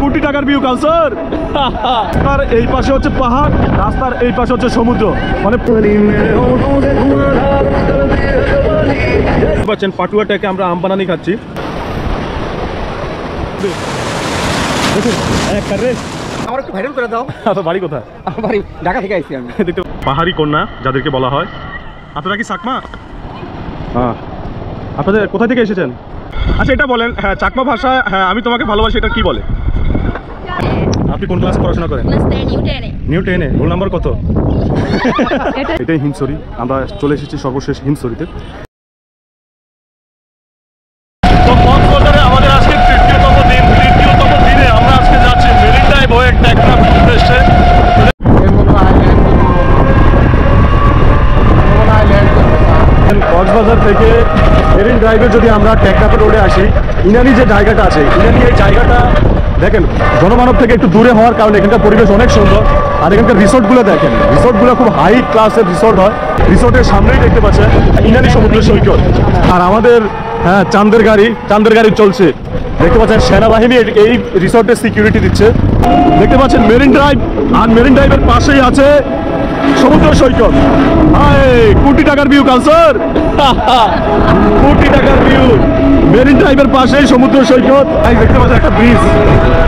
কোটি টাকার ভিউ কাউসার। আর এই পাশে হচ্ছে পাহাড়, রাস্তার এই পাশে হচ্ছে সমুদ্র, মানে পাচ্ছেন পাটুয়াটাকে আমরা আম বানানি খাচ্ছি। আমার একটু ভাইরাল করে দাও। আপনার বাড়ি কোথায়? আমার বাড়ি ঢাকা থেকে আইছি আমি। পাহাড়ি কন্যা যাদেরকে বলা হয়। আপনারা কি চাকমা? হ্যাঁ। আপনাদের কোথা থেকে এসেছেন? আচ্ছা এটা বলেন, হ্যাঁ চাকমা ভাষা হ্যাঁ আমি তোমাকে ভালোবাসি এটা কি বলে? আপনি কোন ক্লাস পড়াশোনা করেন? নিউ 10 এ। রোল নাম্বার কত? এটাই হিমছড়ি। আমরা চলে এসেছি সর্বশেষ হিমছড়িতে। তো কক্সবাজারে আমাদের আজকে তৃতীয়তম দিনে আমরা আজকে যাচ্ছি মেরিন ড্রাইভ হয়ে টেকনাফের উদ্দেশ্যে। কক্সবাজার থেকে মেরিন ড্রাইভে যদি আমরা টেকনাফের রোডে আসি, ইনানি যে জায়গাটা আছে, ইনানি এই জায়গাটা দেখেন জনমানব থেকে একটু দূরে হওয়ার কারণে এখানকার পরিবেশ অনেক সুন্দর। আর এখানকার রিসোর্টগুলো দেখেন, রিসোর্টগুলো খুব হাই ক্লাসের রিসোর্ট হয়। রিসোর্টের সামনেই দেখতে পাচ্ছেন ইনানি সমুদ্র সৈকত। আর আমাদের হ্যাঁ চাঁদের গাড়ি চলছে। দেখতে পাচ্ছেন সেনাবাহিনী এই রিসোর্টের সিকিউরিটি দিচ্ছে। দেখতে পাচ্ছেন মেরিন ড্রাইভ, আর মেরিন ড্রাইভের পাশেই আছে সমুদ্র সৈকত। হাই কোটি টাকার ভিউ কাউসার। কোটি টাকার ভিউ, মেরিন ড্রাইভের পাশেই সমুদ্র সৈকত। দেখতে পাচ্ছেন একটা ব্রিজ,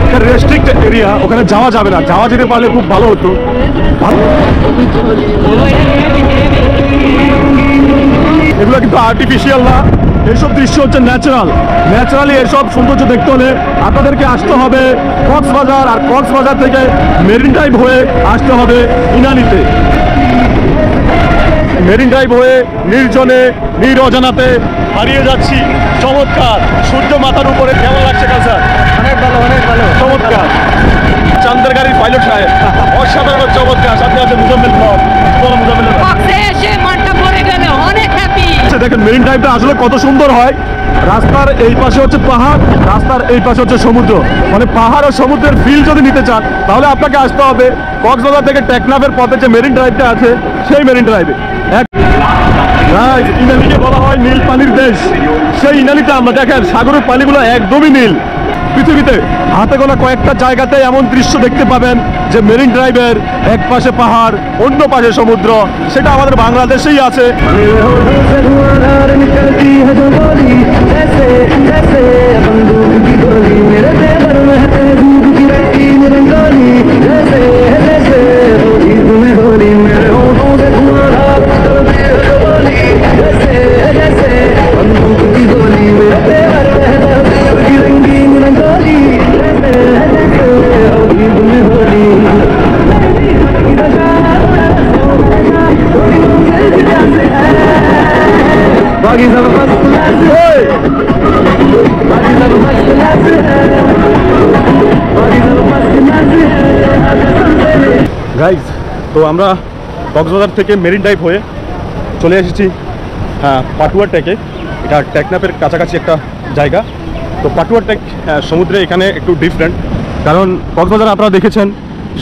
একটা রেস্ট্রিক্ট এরিয়া, ওখানে যাওয়া যাবে না। যাওয়া যেতে পারলে খুব ভালো হতো। এগুলো কিন্তু আর্টিফিশিয়াল না, এইসব দৃশ্য হচ্ছে ন্যাচারালি। এসব সৌন্দর্য দেখতে হলে আপনাদেরকে আসতে হবে কক্সবাজার, আর কক্সবাজার থেকে মেরিন ড্রাইভ হয়ে আসতে হবে ইনানিতে। মেরিন ড্রাইভ হয়ে নির্জনে অজানাতে হারিয়ে যাচ্ছি। চমৎকার সূর্য মাথার উপরে। কেমন লাগছে কাউসার? অনেক ভালো, অনেক ভালো, চমৎকার। চাঁদের গাড়ির পাইলট সাহেব অসাধারণ চমৎকার। সাথে আছে মুজাম্মেল ব্লগ। দেখেন মেরিন ড্রাইভটা আসলে কত সুন্দর হয়। রাস্তার এই পাশে হচ্ছে পাহাড়, রাস্তার এই পাশে হচ্ছে সমুদ্র, মানে পাহাড় ও সমুদ্রের ফিল যদি নিতে চান তাহলে আপনাকে আসতে হবে কক্সবাজার থেকে টেকনাফের পথে যে মেরিন ড্রাইভটা আছে সেই মেরিন ড্রাইভে। ইনানিকে বলা হয় নীল পানির দেশ। সেই ইনানিতে আমরা দেখেন সাগরের পানিগুলো একদমই নীল। পৃথিবীতে হাতে গোনা কয়েকটা জায়গাতে এমন দৃশ্য দেখতে পাবেন যে মেরিন ড্রাইভের এক পাশে পাহাড়, অন্য পাশে সমুদ্র। সেটা আমাদের বাংলাদেশেই আছে। গাইজ, তো আমরা কক্সবাজার থেকে মেরিন ড্রাইভ হয়ে চলে এসেছি হ্যাঁ পাটুয়া টেকে। এটা টেকনাফের কাছাকাছি একটা জায়গা। তো পাটুয়া টেক সমুদ্রে এখানে একটু ডিফারেন্ট, কারণ কক্সবাজার আপনারা দেখেছেন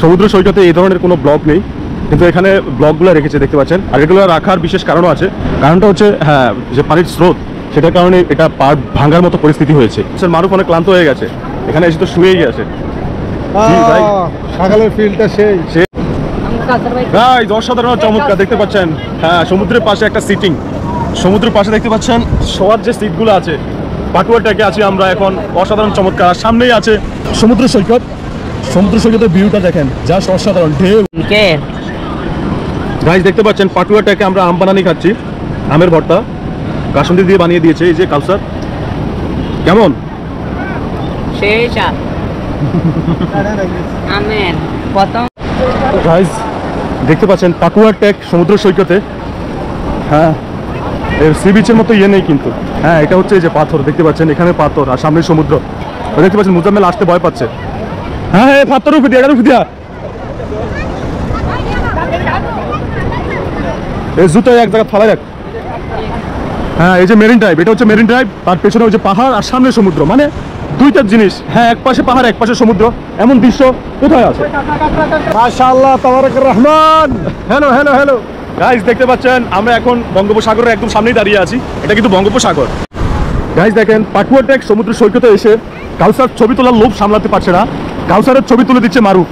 সমুদ্র সৈকতে এই ধরনের কোনো ব্লক নেই, কিন্তু এখানে ব্লকগুলো রেখেছে দেখতে পাচ্ছেন। আর এগুলো রাখার বিশেষ কারণও আছে। কারণটা হচ্ছে হ্যাঁ যে পানির স্রোত, সেটার কারণে এটা পাড় ভাঙার মতো পরিস্থিতি হয়েছে। মানুষ অনেক ক্লান্ত হয়ে গেছে, এখানে এসে তো শুয়েই গেছে। সকালের ফিলটা সেই অসাধারণ চমৎকার। দেখতে পাচ্ছেন হ্যাঁ সমুদ্রের পাশে একটা সিটিং, সমুদ্রের পাশে দেখতে পাচ্ছেন শোয়ার যে সিটগুলো আছে। পাটুয়াটাকে আছি আমরা এখন, অসাধারণ চমৎকার। আর সামনেই আছে সমুদ্র সৈকত। সমুদ্র সৈকতের ভিউটা দেখেন, জাস্ট অসাধারণ ঢেউ। গাইস দেখতে পাচ্ছেন পাটুয়াটাকে আমরা আম বানানি খাচ্ছি, আমের ভর্তা কাসুন্দি দিয়ে বানিয়ে দিয়েছে এই যে কাউসার। কেমন? গাইস দেখতে পাচ্ছেন পাটুয়া টেক সমুদ্র সৈকতে। হ্যাঁ এর সি বিচের মতো ইয়ে নেই কিন্তু। হ্যাঁ এটা হচ্ছে এই যে পাথর দেখতে পাচ্ছেন, এখানে পাথর আর সামনে সমুদ্র। দেখতে পাচ্ছেন মুজাম্মেল আসতে ভয় পাচ্ছে। হ্যাঁ হ্যাঁ পাথর উঠে দিয়া এই জুতো এক জায়গায় ফালাই রাখ। হ্যাঁ এই যে মেরিন ড্রাইভ, এটা হচ্ছে মেরিন ড্রাইভ। তার পেছনে হচ্ছে পাহাড় আর সামনে সমুদ্র, মানে দুইটা জিনিস। হ্যাঁ এক পাশে পাহাড় এক পাশে সমুদ্র, এমন দৃশ্য কোথায় আছে? মাশাআল্লাহ, তাবারাকার রহমান। হ্যালো হ্যালো হ্যালো গাইস দেখতে পাচ্ছেন আমরা এখন বঙ্গোপসাগরের একদম সামনেই দাঁড়িয়ে আছি। এটা কিন্তু বঙ্গোপসাগর। গাইস দেখেন পাটুয়া টেক সমুদ্র সৈকতে এসে কাউসার ছবি তোলার লোভ সামলাতে পারছে না। কাউসারের ছবি তুলে দিচ্ছে মারুফ।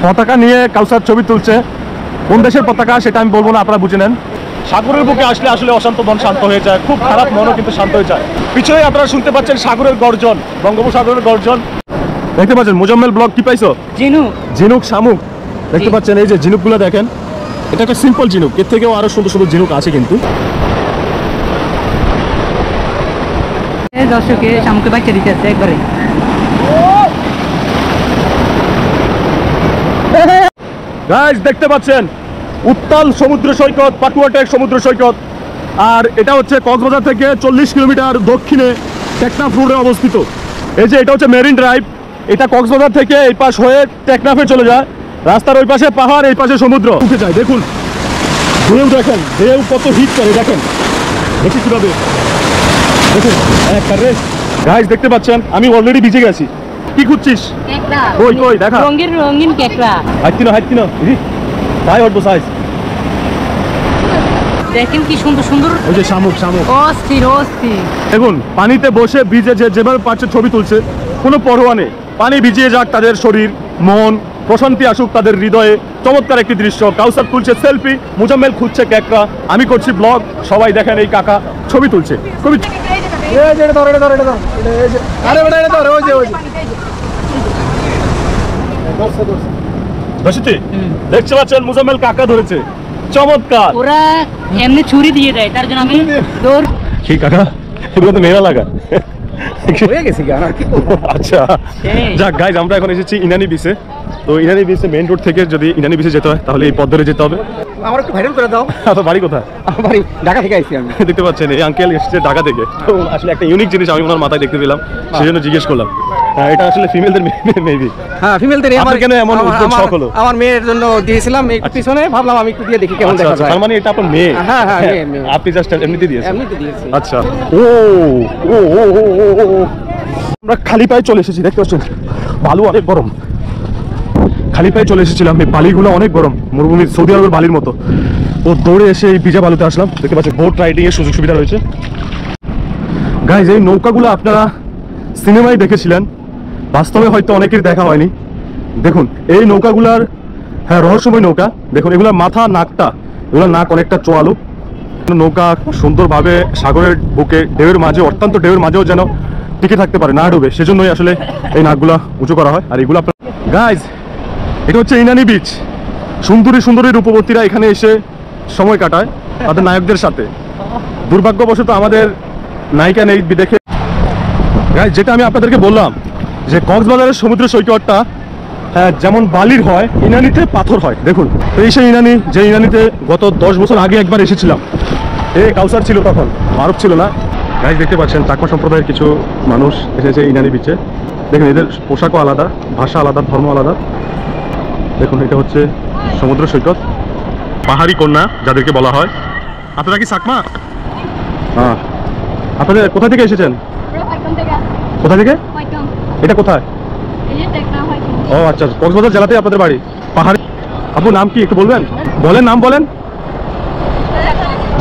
পতাকা নিয়ে কাউসার ছবি তুলছে। কোন দেশের পতাকা সেটা আমি বলবো না, আপনারা বুঝে নেন। সাগরের বুকে আসলে আসলে অশান্ত মন শান্ত হয়ে যায়, খুব খারাপ মনও কিন্তু শান্ত হয়ে যায়। পিছনে আপনারা শুনতে পাচ্ছেন সাগরের গর্জন, বঙ্গোপসাগরের গর্জন। দেখতে পাচ্ছেন মোজাম্মেল ব্লগ কি পাইছো? ঝিনুক, শামুক দেখতে পাচ্ছেন। এই যে ঝিনুকগুলো দেখেন, এটা একটা সিম্পল ঝিনুক, এর থেকেও আরো সুন্দর সুন্দর ঝিনুক আছে কিন্তু। দর্শকে শামুকে বাচ্চা দিতে আছে একবারে। গাইস দেখতে পাচ্ছেন উত্তাল সমুদ্র সৈকত, পাকুয়াটেক সমুদ্র সৈকত। আর এটা হচ্ছে কক্সবাজার থেকে 40 কিলোমিটার দক্ষিণে টেকনাফ রোডে অবস্থিত। এই যে এটা হচ্ছে মেরিন ড্রাইভ, এটা কক্সবাজার থেকে এই পাশ হয়ে টেকনাফে চলে যায়। রাস্তার ওই পাশে পাহাড়, এই পাশে সমুদ্র উঠে যায়। দেখুন ঢেউ, দেখেন ঢেউ কত হিট করে, দেখেন দেখি কিভাবে, দেখুন গাইস দেখতে পাচ্ছেন আমি অলরেডি ভিজে গেছি। কি খুঁজছিস? কই কই দেখা, রঙিন কেকড়া। হাইতিনো তাই উঠবো সাইজ। দেখেন কি সুন্দর সুন্দর। ওই যে শামুক অস্থির। দেখুন পানিতে বসে ভিজে যেভাবে পারছে ছবি তুলছে, কোনো পরোয়া নেই। পানি ভিজিয়ে যাক তাদের শরীর, মন, প্রশান্তি আসুক তাদের হৃদয়ে। চমৎকার একটি দৃশ্য। কাউসার তুলছে সেলফি, মুজাম্মেল খুঁজছে ক্যাকড়া, আমি করছি ব্লগ। সবাই দেখেন এই কাকা ছবি তুলছে। ছবি দেখতে পাচ্ছেন মুজাম্মেল কাকা ধরেছে, চমৎকার। ওরা এমনি ছুরি দিয়ে দেয়, তার জন্য আমি দৌড়। কি কাকা, এগুলো তো মেয়েরা লাগা হয়ে গেছে কি আর কি আচ্ছা যাক গাইজ, আমরা এখন এসেছি ইনানি বিচে। তো ইনানি বিচে মেইন রোড থেকে যদি ইনানি বিচে যেতে হয় তাহলে এই পথ ধরে যেতে হবে। আমার একটু ভাইরাল করে দাও। আপনার বাড়ি কোথায়? আমার বাড়ি ঢাকা থেকে আইছি আমি। দেখতে পাচ্ছেন এই আঙ্কেল এসেছে ঢাকা থেকে। তো আসলে একটা ইউনিক জিনিস আমি ওনার মাথায় দেখতে পেলাম, সেই জন্য জিজ্ঞেস করলাম। হ্যাঁ, এটা আসলে ফিমেলদের মেবি। হ্যাঁ, ফিমেলদের। আমার কেন এমন উদ্যোগ শখ হলো? আমার মেয়ের জন্য দিয়েছিলাম একটু পিছনে, ভাবলাম আমি একটু দিয়ে দেখি কেমন দেখা যায়। তার মানে এটা আপনার মেয়ে? হ্যাঁ হ্যাঁ, মেয়ে। আপনি জাস্ট এমনিতে দিয়েছেন? এমনিতে দিয়েছি। আচ্ছা। ও ও ও ও ও, আমরা খালি পায়ে চলে এসেছি, দেখতে পাচ্ছেন বালু অনেক গরম। খালি পায়ে চলে এসেছিলাম, এই বালিগুলো অনেক গরম, মরুভূমি সৌদি আরবের বালির মতো। ও দৌড়ে এসে এই ভিজা বালুতে আসলাম। দেখতে পাচ্ছেন বোট রাইডিং এর সুযোগ সুবিধা রয়েছে। গাইজ এই নৌকাগুলো আপনারা সিনেমায় দেখেছিলেন, বাস্তবে হয়তো অনেকের দেখা হয়নি। দেখুন এই নৌকাগুলার, হ্যাঁ রহস্যময় নৌকা। দেখুন এগুলোর মাথা, নাকটা, এগুলোর নাক অনেকটা চোয়ালু। নৌকা সুন্দরভাবে সাগরের বুকে ঢেউয়ের মাঝে, অত্যন্ত ঢেউয়ের মাঝেও যেন টিকে থাকতে পারে, না ডুবে, সেজন্যই আসলে এই নাকগুলা উঁচু করা হয়। আর এগুলো আপনার গাইজ, এটা হচ্ছে ইনানি বিচ। সুন্দরী সুন্দরী রূপবতীরা এখানে এসে সময় কাটায় তাদের নায়কদের সাথে। দুর্ভাগ্যবশত আমাদের নায়িকা নেই দেখে। গাইজ যেটা আমি আপনাদেরকে বললাম যে কক্সবাজারের সমুদ্র সৈকতটা হ্যাঁ যেমন বালির হয়, ইনানিতে পাথর হয়। দেখুন এই সেই ইনানি, যে ইনানিতে গত 10 বছর আগে একবার এসেছিলাম। কাউসার ছিল তখন, মারুফ ছিল না। গাইজ দেখতে পাচ্ছেন চাকমা সম্প্রদায়ের কিছু মানুষ এসেছে ইনানি বিচে। দেখুন এদের পোশাকও আলাদা, ভাষা আলাদা, ধর্ম আলাদা। দেখুন এটা হচ্ছে সমুদ্র সৈকত, পাহাড়ি কন্যা যাদেরকে বলা হয়। আপনারা কি চাকমা? হ্যাঁ। আপনাদের কোথা থেকে এসেছেন? কোথা থেকে? এটা কোথায়? ও আচ্ছা, কক্সবাজার জেলাতে আপনাদের বাড়ি? পাহাড়ি। আপনার নাম কি একটু বলবেন? বলেন, নাম বলেন।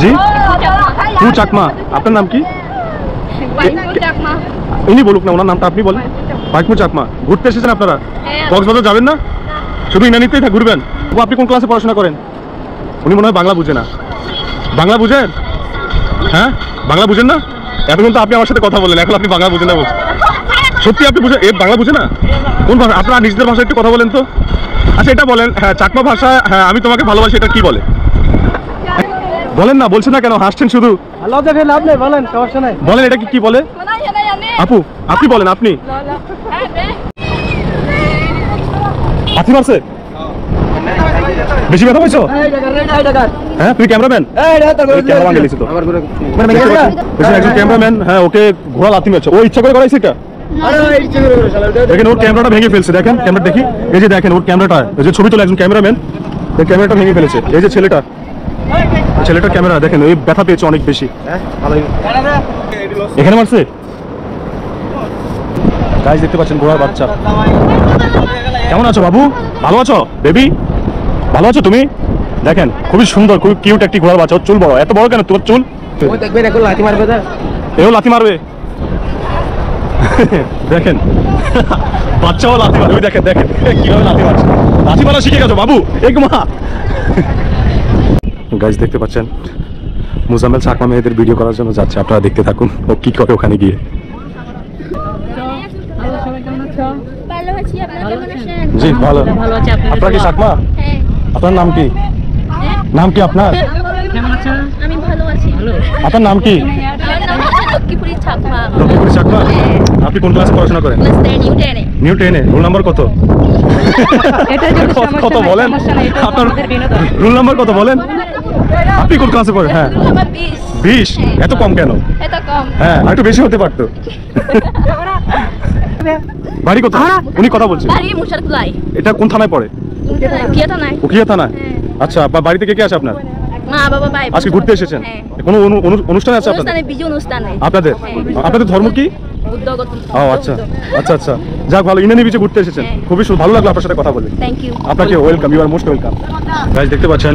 জি তু চাকমা। আপনার নাম কি? ইনি বলুক না, ওনার নামটা আপনি বলেন। পাইকমু চাকমা। ঘুরতে এসেছেন আপনারা? কক্সবাজার যাবেন না, শুধু ইনানিতেই ঘুরবেন? ও আপনি কোন ক্লাসে পড়াশোনা করেন? উনি মনে হয় বাংলা বুঝে না। বাংলা বুঝেন? হ্যাঁ বাংলা বুঝেন না? এতক্ষণ তো আপনি আমার সাথে কথা বললেন, এখন আপনি বাংলা বুঝেন না বলছেন। সত্যি আপনি বুঝে বাংলা বুঝে না? কোন ভাষা? আপনার নিজেদের ভাষায় একটু কথা বলেন তো। আচ্ছা এটা বলেন, হ্যাঁ চাকমা ভাষা, হ্যাঁ আমি তোমাকে ভালোবাসি, এটা কি বলে? বলেন না, বলছেন না কেন? হাসছেন শুধু। লাভ নেই, বলেন, সমস্যা নাই। বলেন এটা কি বলে? আপু আপনি বলেন, আপনি। হাতি মারছে? বেশি ব্যথা পাইছো? হ্যাঁ তুমি ক্যামেরাম্যান? ক্যামেরাম্যান গেলিস তো একজন ক্যামেরাম্যান। হ্যাঁ ওকে ঘোড়া লাথি মারছে, ও ইচ্ছা করে করাইছে এটা। দেখেন ওর ক্যামেরাটা ভেঙে ফেলছে, দেখেন ক্যামেরা দেখি। এই যে দেখেন ওর ক্যামেরাটা, এই যে ছবি তোলা একজন ক্যামেরাম্যান, এই ক্যামেরাটা ভেঙে ফেলেছে। এই যে ছেলেটার ক্যামেরা দেখেন, ওই ব্যথা পেয়েছে অনেক বেশি। এখানে মারছে। গাইস দেখতে পাচ্ছেন ঘোড়ার বাচ্চা। কেমন আছো বাবু? ভালো আছো বেবি? ভালো আছো তুমি? দেখেন খুবই সুন্দর, খুবই কিউট একটি ঘোড়ার বাচ্চা। ওর চুল বড়, এত বড় কেন তোমার চুল? দেখবেন এখন লাথি মারবে। এও লাথি মারবে দেখেন বাচ্চাও লাথি মারে, ওই দেখেন দেখেন কিভাবে লাথি মারছে। লাথি মারা শিখে গেছো বাবু, এক মা। গাইজ দেখতে পাচ্ছেন মুজাম্মেল চাকমা মেয়েদের ভিডিও করার জন্য যাচ্ছে, আপনারা দেখতে থাকুন ও কি করে ওখানে গিয়ে। ভালো আছি, আপনারা কেমন আছেন? জি ভালো। ভালো আছে, আপনার কি চাকমা? হ্যাঁ। আপনার নাম কি? নাম কি আপনার? কেমন আছো? আমি ভালো আছি। আপনার নাম কি? আমার নাম লক্ষ্মীপুরি চাকমা। লক্ষ্মীপুরি চাকমা। আপনি কোন ক্লাসে পড়াশোনা করেন? ক্লাস 10 নিউ 10 এ। নিউ 10-এ। রোল নাম্বার কত? এটা যদি সমস্যা কত নাই, বলেন? সমস্যা নাই, এটা আপনার আমাদের বিনোদন। রোল নাম্বার কত বলেন? আপনি কোন ক্লাসে পড়েন? হ্যাঁ আমার 20। 20। এত কম কেন? এত কম। হ্যাঁ আর একটু বেশি হতে পারতো। বাড়ি কোথায়? উনি কথা বলছেন। বাড়ি মুশারকুলাই। এটা কোন থানায় পড়ে? বিয়েটা নাই। উকিয়া থানায়। হ্যাঁ। আচ্ছা আপনার বাড়িতে কে কে আছে আপনার? মা বাবা ভাই। আজকে ঘুরতে এসেছেন? হ্যাঁ। কোনো অনুষ্ঠান আছে আপনাদের? অনুষ্ঠানে বিজু অনুষ্ঠানে। আপনাদের হ্যাঁ। আপনাদের ধর্ম কি? বুদ্ধগত। ও আচ্ছা আচ্ছা আচ্ছা, যাক ভালো, ইনানি বিচে ঘুরতে এসেছেন, হ্যাঁ। খুবই ভালো লাগলো আপনার সাথে কথা বলে। Thank you. আপনাকে welcome, you are most welcome. Guys দেখতে পাচ্ছেন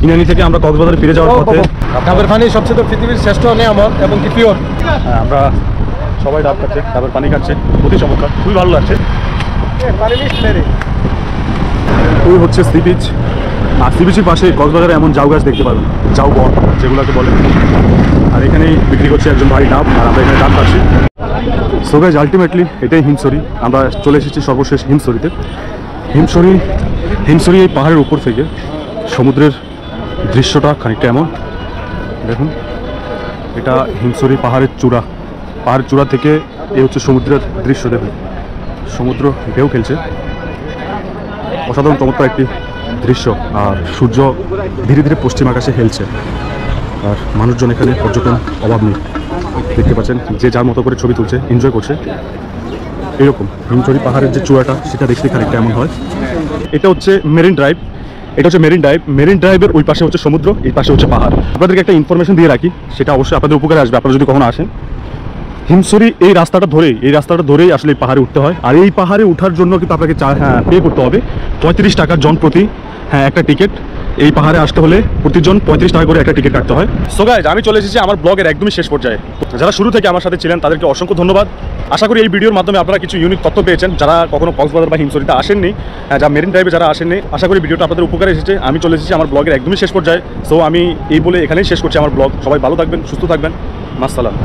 ইনানি থেকে আমরা কক্সবাজারে ফিরে যাওয়ার পথে ডাবের পানি সবচেয়ে তো পৃথিবীর শ্রেষ্ঠ নিয়ামত এবং কি পিওর। হ্যাঁ, আমরা সবাই ডাব খাচ্ছে, ডাবের পানি খাচ্ছে, অতি চমৎকার, খুবই ভালো লাগছে। ওই হচ্ছে সি বিচ, আর সি বিচের পাশে কক্সবাজারে এমন ঝাউ গাছ দেখতে পাবেন, ঝাউ বন যেগুলোকে বলে। আর এখানেই বিক্রি করছে একজন ভাই ডাব, আর আমরা এখানে ডাব খাচ্ছি। সো গাইস আলটিমেটলি এটাই হিমছড়ি। আমরা চলে এসেছি সর্বশেষ হিমছড়িতে। হিমছড়ি এই পাহাড়ের উপর থেকে সমুদ্রের দৃশ্যটা খানিকটা এমন দেখুন। এটা হিমছড়ি পাহাড়ের চূড়া, পাহাড়ের চূড়া থেকে এই হচ্ছে সমুদ্রের দৃশ্য। দেখুন সমুদ্র ঢেউ খেলছে, অসাধারণ চমৎকার একটি দৃশ্য। আর সূর্য ধীরে ধীরে পশ্চিম আকাশে হেলছে, আর মানুষজন এখানে পর্যটন অভাব নেই। দেখতে পাচ্ছেন যে যার মতো করে ছবি তুলছে, এনজয় করছে। এরকম হিমছড়ি পাহাড়ের যে চূড়াটা সেটা দেখতে খানিকটা এমন হয়। এটা হচ্ছে মেরিন ড্রাইভ, এটা হচ্ছে মেরিন ড্রাইভ। মেরিন ড্রাইভের ওই পাশে হচ্ছে সমুদ্র, এই পাশে হচ্ছে পাহাড়। আপনাদেরকে একটা ইনফরমেশন দিয়ে রাখি, সেটা অবশ্যই আপনাদের উপকারে আসবে আপনারা যদি কখনো আসেন। হিমছড়ি এই রাস্তাটা ধরেই আসলে এই পাহাড়ে উঠতে হয়। আর এই পাহাড়ে ওঠার জন্য কিন্তু আপনাকে পে করতে হবে 35 টাকা জন প্রতি একটা টিকিট। এই পাহাড়ে আসতে হলে প্রতিজন 35 টাকা করে একটা টিকিট কাটতে হয়। সো গাইস আমি চলে এসেছি আমার ব্লগের একদমই শেষ পর্যায়ে। যারা শুরু থেকে আমার সাথে ছিলেন তাদেরকে অসংখ্য ধন্যবাদ। আশা করি এই ভিডিওর মাধ্যমে আপনারা কিছু ইউনিক তথ্য পেয়েছেন। যারা কখনো কক্সবাজার বা হিমছড়িতে আসেননি, যা মেরিন ড্রাইভে যারা আসেননি, আশা করি ভিডিওটা আপনাদের উপকারে এসেছে। আমি চলে এসেছি আমার ব্লগের একদমই শেষ পর্যায়ে। সো আমি এই বলে এখানেই শেষ করছি আমার ব্লগ। সবাই ভালো থাকবেন, সুস্থ থাকবেন, মাসসালাম।